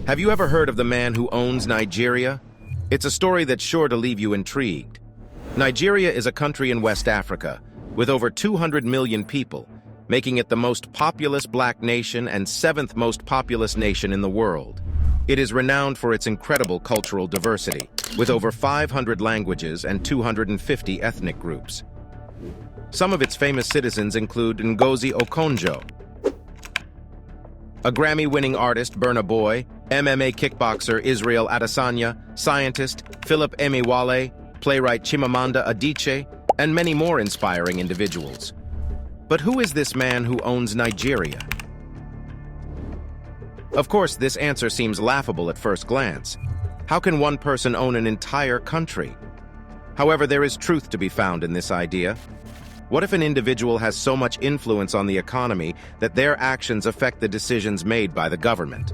Have you ever heard of the man who owns Nigeria? It's a story that's sure to leave you intrigued. Nigeria is a country in West Africa with over 200 million people, making it the most populous black nation and seventh most populous nation in the world. It is renowned for its incredible cultural diversity, with over 500 languages and 250 ethnic groups. Some of its famous citizens include Ngozi Okonjo, a Grammy-winning artist, Burna Boy, MMA kickboxer Israel Adesanya, scientist Philip Emefiele, playwright Chimamanda Adichie, and many more inspiring individuals. But who is this man who owns Nigeria? Of course, this answer seems laughable at first glance. How can one person own an entire country? However, there is truth to be found in this idea. What if an individual has so much influence on the economy that their actions affect the decisions made by the government?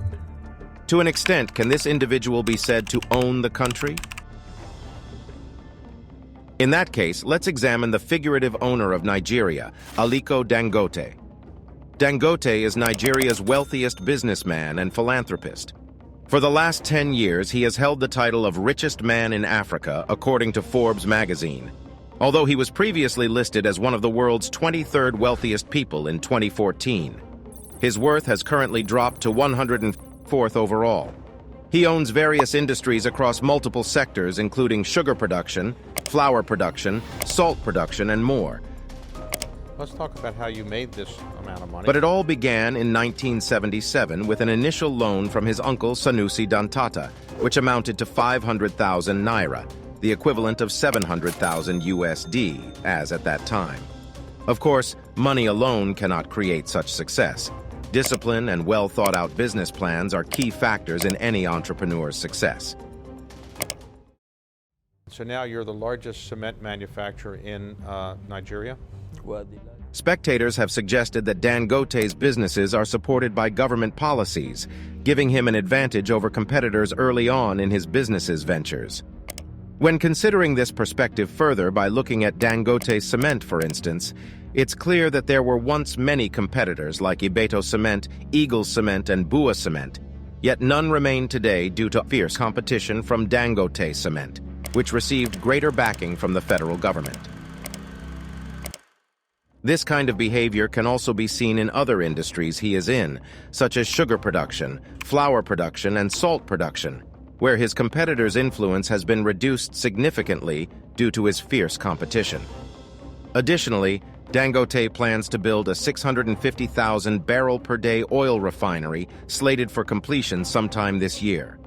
To an extent, can this individual be said to own the country? In that case, let's examine the figurative owner of Nigeria, Aliko Dangote. Dangote is Nigeria's wealthiest businessman and philanthropist. For the last 10 years, he has held the title of richest man in Africa, according to Forbes magazine, although he was previously listed as one of the world's 23rd wealthiest people in 2014. His worth has currently dropped to 104th overall. He owns various industries across multiple sectors, including sugar production, flour production, salt production, and more. Let's talk about how you made this amount of money. But it all began in 1977 with an initial loan from his uncle Sanusi Dantata, which amounted to 500,000 naira, the equivalent of 700,000 USD, as at that time. Of course, money alone cannot create such success. Discipline and well-thought-out business plans are key factors in any entrepreneur's success. So now you're the largest cement manufacturer in Nigeria? Spectators have suggested that Dangote's businesses are supported by government policies, giving him an advantage over competitors early on in his business's ventures. When considering this perspective further by looking at Dangote Cement, for instance, it's clear that there were once many competitors like Ibeto Cement, Eagle Cement, and Bua Cement, yet none remain today due to fierce competition from Dangote Cement, which received greater backing from the federal government. This kind of behavior can also be seen in other industries he is in, such as sugar production, flour production, and salt production, where his competitors' influence has been reduced significantly due to his fierce competition. Additionally, Dangote plans to build a 650,000 barrel per day oil refinery slated for completion sometime this year.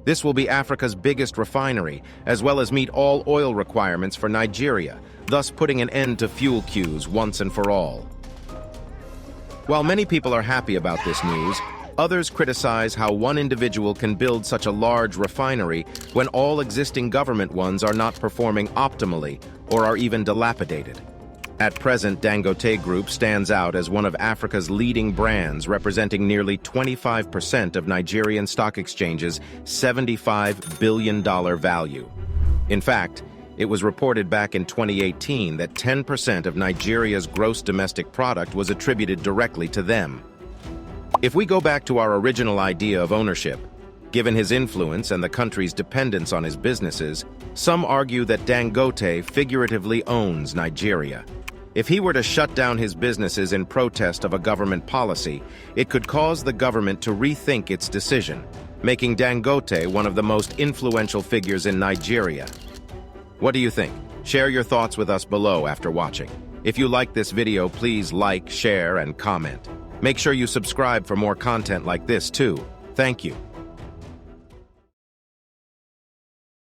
This will be Africa's biggest refinery, as well as meet all oil requirements for Nigeria, thus putting an end to fuel queues once and for all. While many people are happy about this news, others criticize how one individual can build such a large refinery when all existing government ones are not performing optimally or are even dilapidated. At present, Dangote Group stands out as one of Africa's leading brands, representing nearly 25% of Nigerian stock exchange's $75 billion value. In fact, it was reported back in 2018 that 10% of Nigeria's gross domestic product was attributed directly to them. If we go back to our original idea of ownership, given his influence and the country's dependence on his businesses, some argue that Dangote figuratively owns Nigeria. If he were to shut down his businesses in protest of a government policy, it could cause the government to rethink its decision, making Dangote one of the most influential figures in Nigeria. What do you think? Share your thoughts with us below after watching. If you like this video, please like, share, and comment. Make sure you subscribe for more content like this too. Thank you.